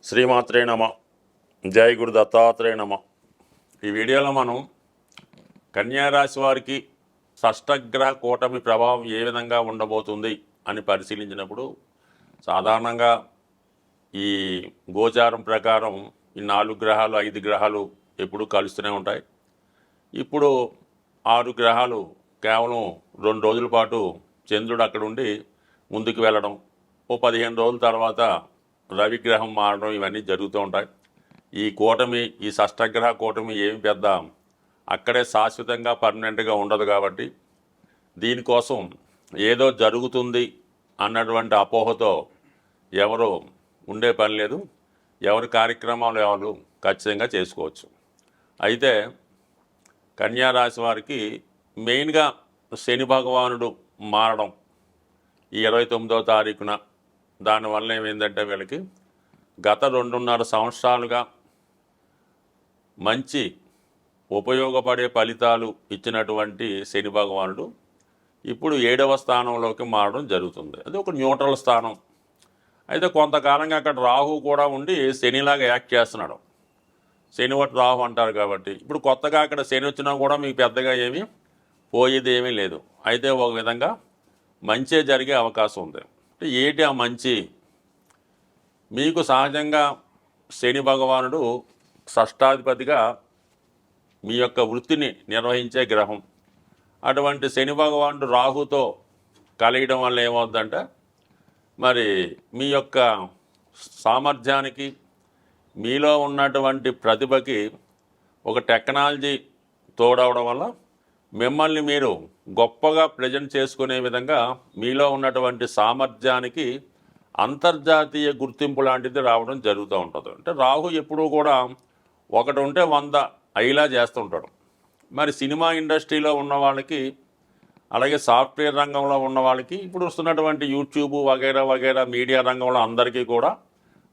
శ్రీమాత్రే నమ. జై గురు దత్తాత్రేయ నమ. ఈ వీడియోలో మనం కన్యారాశి వారికి షష్టగ్రహ కూటమి ప్రభావం ఏ విధంగా ఉండబోతుంది అని పరిశీలించినప్పుడు సాధారణంగా ఈ గోచారం ప్రకారం ఈ 4 గ్రహాలు 5 గ్రహాలు ఎప్పుడూ కలుస్తూనే ఉంటాయి. ఇప్పుడు 6 గ్రహాలు కేవలం 2 రోజుల పాటు చంద్రుడు అక్కడ ఉండి ముందుకు వెళ్ళడం, ఓ 15 రోజుల తర్వాత రవిగ్రహం మారడం, ఇవన్నీ జరుగుతూ ఉంటాయి. ఈ కూటమి, ఈ షష్టగ్రహ కూటమి ఏమి పెద్ద అక్కడే శాశ్వతంగా పర్మనెంట్గా ఉండదు కాబట్టి దీనికోసం ఏదో జరుగుతుంది అన్నటువంటి అపోహతో ఎవరు ఉండే పని లేదు. ఎవరి కార్యక్రమాలు ఎవరు ఖచ్చితంగా చేసుకోవచ్చు. అయితే కన్యారాశి వారికి మెయిన్గా శని భగవానుడు మారడం ఈ 29వ తారీఖున, దానివల్ల ఏమైందంటే వీళ్ళకి గత 2.5 సంవత్సరాలుగా మంచి ఉపయోగపడే ఫలితాలు ఇచ్చినటువంటి శని భగవానుడు ఇప్పుడు 7వ స్థానంలోకి మారడం జరుగుతుంది. అది ఒక న్యూట్రల్ స్థానం. అయితే కొంతకాలంగా అక్కడ రాహు కూడా ఉండి శనిలాగా యాక్ట్ చేస్తున్నాడు. శని వట్ రాహు అంటారు కాబట్టి ఇప్పుడు కొత్తగా అక్కడ శని వచ్చినా కూడా మీకు పెద్దగా ఏమీ పోయేది ఏమీ లేదు. అయితే ఒక విధంగా మంచే జరిగే అవకాశం ఉంది. అంటే ఏంటి ఆ మంచి? మీకు సహజంగా శని భగవానుడు షష్టాధిపతిగా మీ యొక్క వృత్తిని నిర్వహించే గ్రహం. అటువంటి శని భగవానుడు రాహుతో కలియడం వల్ల ఏమవుతుందంటే మరి మీ యొక్క సామర్థ్యానికి, మీలో ఉన్నటువంటి ప్రతిభకి ఒక టెక్నాలజీ తోడవడం వల్ల మిమ్మల్ని మీరు గొప్పగా ప్రజెంట్ చేసుకునే విధంగా మీలో ఉన్నటువంటి సామర్థ్యానికి అంతర్జాతీయ గుర్తింపు లాంటిది రావడం జరుగుతూ ఉంటుంది. అంటే రాహు ఎప్పుడూ కూడా ఒకటి ఉంటే 100 అయ్యేలా చేస్తుంటాడు. మరి సినిమా ఇండస్ట్రీలో ఉన్న వాళ్ళకి, అలాగే సాఫ్ట్వేర్ రంగంలో ఉన్న వాళ్ళకి, ఇప్పుడు వస్తున్నటువంటి యూట్యూబ్ వగైరా వగైరా మీడియా రంగంలో అందరికీ కూడా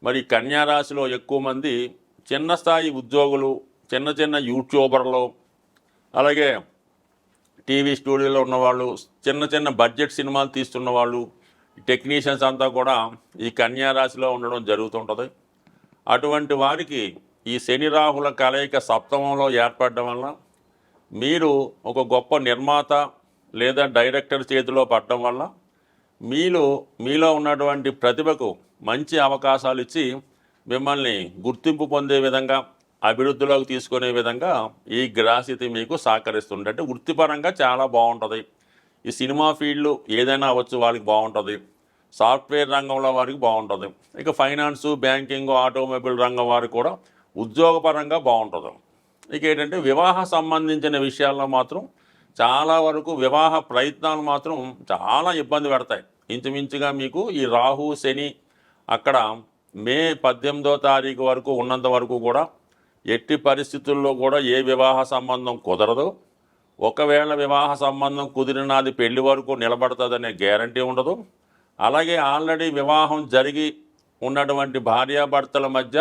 మరి కన్యారాశిలో ఎక్కువ మంది చిన్న స్థాయి ఉద్యోగులు, చిన్న చిన్న యూట్యూబర్లు, అలాగే టీవీ స్టూడియోలో ఉన్నవాళ్ళు, చిన్న చిన్న బడ్జెట్ సినిమాలు తీస్తున్న వాళ్ళు, టెక్నీషియన్స్ అంతా కూడా ఈ కన్యారాశిలో ఉండడం జరుగుతుంటుంది. అటువంటి వారికి ఈ శని రాహుల కలయిక సప్తమంలో ఏర్పడడం వల్ల మీరు ఒక గొప్ప నిర్మాత లేదా డైరెక్టర్ చేతిలో పడడం వల్ల మీలో ఉన్నటువంటి ప్రతిభకు మంచి అవకాశాలు ఇచ్చి మిమ్మల్ని గుర్తింపు పొందే విధంగా, అభివృద్ధిలోకి తీసుకునే విధంగా ఈ గ్రహస్థితి మీకు సహకరిస్తుంది. అంటే వృత్తిపరంగా చాలా బాగుంటుంది. ఈ సినిమా ఫీల్డ్లు ఏదైనా అవ్వచ్చు, వాళ్ళకి బాగుంటుంది. సాఫ్ట్వేర్ రంగంలో వారికి బాగుంటుంది. ఇక ఫైనాన్సు, బ్యాంకింగ్, ఆటోమొబైల్ రంగం వారికి కూడా ఉద్యోగపరంగా బాగుంటుంది. ఇక ఏంటంటే వివాహ సంబంధించిన విషయాల్లో మాత్రం చాలా వరకు వివాహ ప్రయత్నాలు మాత్రం చాలా ఇబ్బంది పెడతాయి. ఇంచుమించుగా మీకు ఈ రాహు శని అక్కడ మే 18వ తారీఖు వరకు ఉన్నంత వరకు కూడా ఎట్టి పరిస్థితుల్లో కూడా ఏ వివాహ సంబంధం కుదరదు. ఒకవేళ వివాహ సంబంధం కుదిరినది పెళ్లి వరకు నిలబడుతుందనే గ్యారంటీ ఉండదు. అలాగే ఆల్రెడీ వివాహం జరిగి ఉన్నటువంటి భార్యాభర్తల మధ్య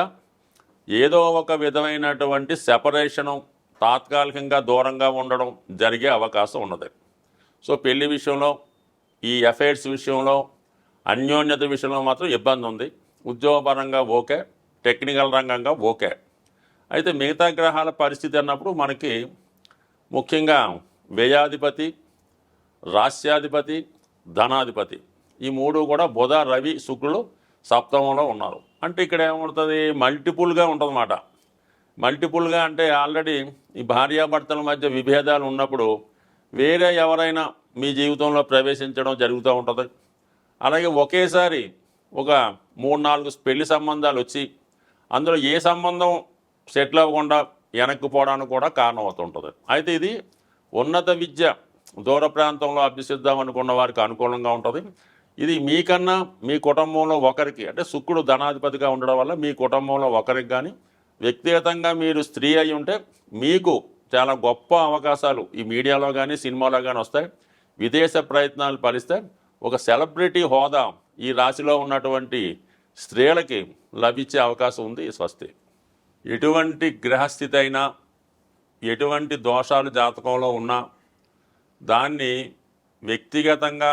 ఏదో ఒక విధమైనటువంటి సెపరేషను, తాత్కాలికంగా దూరంగా ఉండడం జరిగే అవకాశం ఉన్నది. సో పెళ్లి విషయంలో, ఈ అఫైర్స్ విషయంలో, అన్యోన్యత విషయంలో మాత్రం ఇబ్బంది ఉంది. ఉద్యోగపరంగా ఓకే, టెక్నికల్ రంగంగా ఓకే. అయితే మిగతా గ్రహాల పరిస్థితి అన్నప్పుడు మనకి ముఖ్యంగా వ్యయాధిపతి, రాస్యాధిపతి, ధనాధిపతి, ఈ 3 కూడా బుధ, రవి, శుక్రులు సప్తమంలో ఉన్నారు. అంటే ఇక్కడ ఏమవుతుంది, మల్టిపుల్గా ఉంటుందన్నమాట. మల్టిపుల్గా అంటే ఆల్రెడీ ఈ భార్యాభర్తల మధ్య విభేదాలు ఉన్నప్పుడు వేరే ఎవరైనా మీ జీవితంలో ప్రవేశించడం జరుగుతూ ఉంటుంది. అలాగే ఒకేసారి ఒక 3-4 పెళ్లి సంబంధాలు వచ్చి అందులో ఏ సంబంధం సెటిల్ అవ్వకుండా వెనక్కిపోవడానికి కూడా కారణం అవుతుంటుంది. అయితే ఇది ఉన్నత విద్య దూర ప్రాంతంలో అభ్యసిద్దాం అనుకున్న వారికి అనుకూలంగా ఉంటుంది. ఇది మీకన్నా మీ కుటుంబంలో ఒకరికి, అంటే శుక్రుడు ధనాధిపతిగా ఉండడం వల్ల మీ కుటుంబంలో ఒకరికి కానీ, వ్యక్తిగతంగా మీరు స్త్రీ అయి ఉంటే మీకు చాలా గొప్ప అవకాశాలు ఈ మీడియాలో కానీ సినిమాలో కానీ వస్తాయి. విదేశ ప్రయత్నాలు ఫలిస్తే ఒక సెలబ్రిటీ హోదా ఈ రాశిలో ఉన్నటువంటి స్త్రీలకి లభించే అవకాశం ఉంది. స్వస్తి. ఎటువంటి గ్రహస్థితి అయినా, ఎటువంటి దోషాలు జాతకంలో ఉన్నా దాన్ని వ్యక్తిగతంగా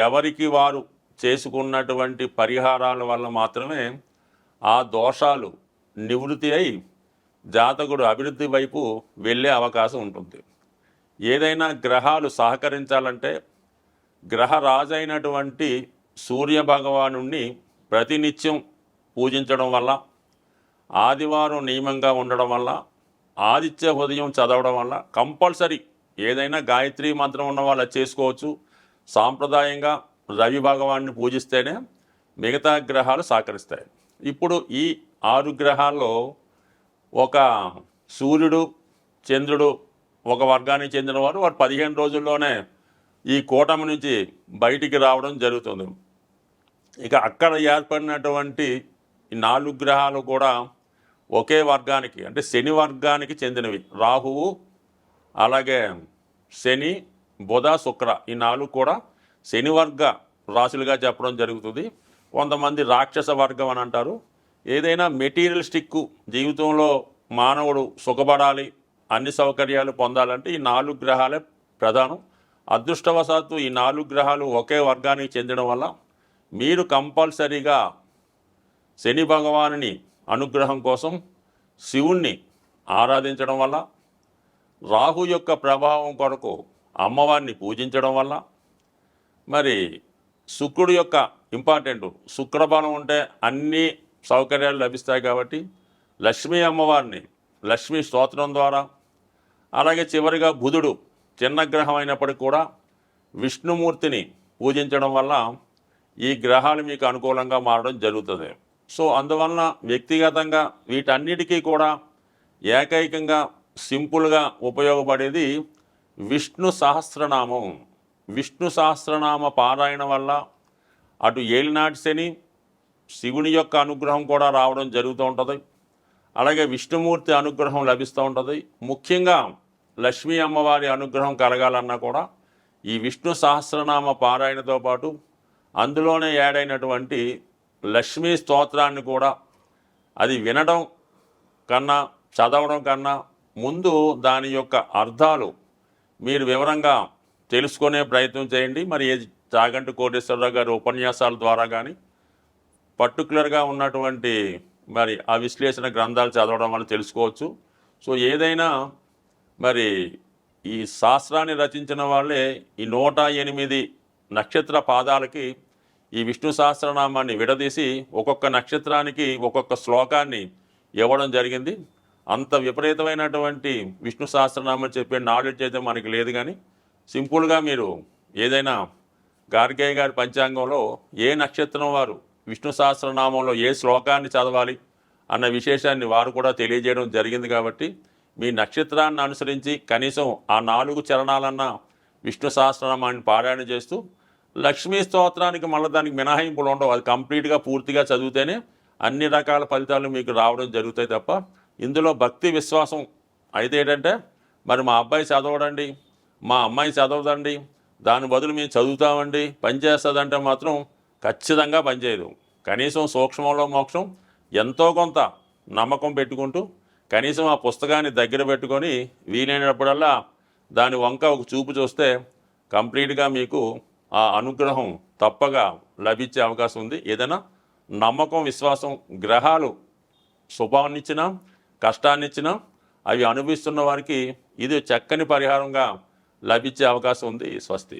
ఎవరికి వారు చేసుకున్నటువంటి పరిహారాల వల్ల మాత్రమే ఆ దోషాలు నివృత్తి అయి జాతకుడు అభివృద్ధి వైపు వెళ్ళే అవకాశం ఉంటుంది. ఏదైనా గ్రహాలు సహకరించాలంటే గ్రహరాజు అయినటువంటి సూర్యభగవానుణ్ణి ప్రతినిత్యం పూజించడం వల్ల, ఆదివారం నియమంగా ఉండడం వల్ల, ఆదిత్య ఉదయం చదవడం వల్ల కంపల్సరీ ఏదైనా గాయత్రి మంత్రం ఉన్న వాళ్ళు చేసుకోవచ్చు. సాంప్రదాయంగా రవి భగవాన్ని పూజిస్తేనే మిగతా గ్రహాలు సహకరిస్తాయి. ఇప్పుడు ఈ 6 గ్రహాల్లో ఒక సూర్యుడు, చంద్రుడు ఒక వర్గానికి చెందినవారు 15 రోజుల్లోనే ఈ కూటమి నుంచి బయటికి రావడం జరుగుతుంది. ఇక అక్కడ ఏర్పడినటువంటి ఈ 4 గ్రహాలు కూడా ఒకే వర్గానికి, అంటే శని వర్గానికి చెందినవి. రాహువు, అలాగే శని, బుధ, శుక్ర, ఈ 4 కూడా శని వర్గ రాశులుగా చెప్పడం జరుగుతుంది. కొంతమంది రాక్షస వర్గం అని అంటారు. ఏదైనా మెటీరియలిస్టిక్ జీవితంలో మానవుడు సుఖపడాలి, అన్ని సౌకర్యాలు పొందాలంటే ఈ 4 గ్రహాలే ప్రధానం. అదృష్టవశాత్తు ఈ 4 గ్రహాలు ఒకే వర్గానికి చెందడం వల్ల మీరు కంపల్సరీగా శని భగవానుని అనుగ్రహం కోసం శివుణ్ణి ఆరాధించడం వల్ల, రాహు యొక్క ప్రభావం కొరకు అమ్మవారిని పూజించడం వల్ల, మరి శుక్రుడు యొక్క ఇంపార్టెంట్, శుక్రబలం ఉంటే అన్ని సౌకర్యాలు లభిస్తాయి కాబట్టి లక్ష్మీ అమ్మవారిని లక్ష్మీ స్తోత్రం ద్వారా, అలాగే చివరిగా బుధుడు చిన్న గ్రహం అయినప్పటికీ కూడా విష్ణుమూర్తిని పూజించడం వల్ల ఈ గ్రహాలు మీకు అనుకూలంగా మారడం జరుగుతుంది. సో అందువలన వ్యక్తిగతంగా వీటన్నిటికీ కూడా ఏకైకంగా సింపుల్గా ఉపయోగపడేది విష్ణు సహస్రనామం. విష్ణు సహస్రనామ పారాయణ వల్ల అటు ఏలినాటి శని, శివుని యొక్క అనుగ్రహం కూడా రావడం జరుగుతూ ఉంటుంది. అలాగే విష్ణుమూర్తి అనుగ్రహం లభిస్తూ ఉంటుంది. ముఖ్యంగా లక్ష్మీ అమ్మవారి అనుగ్రహం కలగాలన్నా కూడా ఈ విష్ణు సహస్రనామ పారాయణతో పాటు అందులోనే యాడైనటువంటి లక్ష్మీ స్తోత్రాన్ని కూడా అది వినడం కన్నా, చదవడం కన్నా ముందు దాని యొక్క అర్థాలు మీరు వివరంగా తెలుసుకునే ప్రయత్నం చేయండి. మరి చాగంటి కోటేశ్వరరావు గారి ఉపన్యాసాల ద్వారా కానీ, పర్టికులర్గా ఉన్నటువంటి మరి ఆ విశ్లేషణ గ్రంథాలు చదవడం వల్ల తెలుసుకోవచ్చు. సో ఏదైనా మరి ఈ శాస్త్రాన్ని రచించిన వాళ్ళే ఈ 108 నక్షత్ర పాదాలకి ఈ విష్ణు సహస్రనామాన్ని విడదీసి ఒక్కొక్క నక్షత్రానికి ఒక్కొక్క శ్లోకాన్ని ఇవ్వడం జరిగింది. అంత విపరీతమైనటువంటి విష్ణు సహస్రనామం చెప్పే నాలెడ్జ్ అయితే మనకి లేదు. కానీ సింపుల్గా మీరు ఏదైనా గార్గేయ గారి పంచాంగంలో ఏ నక్షత్రం వారు విష్ణు సహస్రనామంలో ఏ శ్లోకాన్ని చదవాలి అన్న విశేషాన్ని వారు కూడా తెలియజేయడం జరిగింది. కాబట్టి మీ నక్షత్రాన్ని అనుసరించి కనీసం ఆ 4 చరణాలన్నా విష్ణు సహస్రనామాన్ని పారాయణ చేస్తూ, లక్ష్మీ స్తోత్రానికి మళ్ళీ దానికి మినహాయింపులు ఉండవు. అది కంప్లీట్గా పూర్తిగా చదివితేనే అన్ని రకాల ఫలితాలు మీకు రావడం జరుగుతాయి తప్ప ఇందులో భక్తి విశ్వాసం అయితే ఏంటంటే మరి మా అబ్బాయి చదవడండి, మా అమ్మాయి చదవదండి, దాని బదులు మేము చదువుతామండి, పనిచేస్తుందంటే మాత్రం ఖచ్చితంగా పనిచేయదు. కనీసం సూక్ష్మంలో మోక్షం ఎంతో కొంత నమ్మకం పెట్టుకుంటూ కనీసం ఆ పుస్తకాన్ని దగ్గర పెట్టుకొని వీలైనప్పుడల్లా దాని వంక ఒక చూపు చూస్తే కంప్లీట్గా మీకు ఆ అనుగ్రహం తప్పగా లభించే అవకాశం ఉంది. ఏదైనా నమ్మకం, విశ్వాసం, గ్రహాలు శుభాన్నిచ్చినా కష్టాన్నిచ్చినా అవి అనుభవిస్తున్న వారికి ఇది చక్కని పరిహారంగా లభించే అవకాశం ఉంది. స్వస్తి.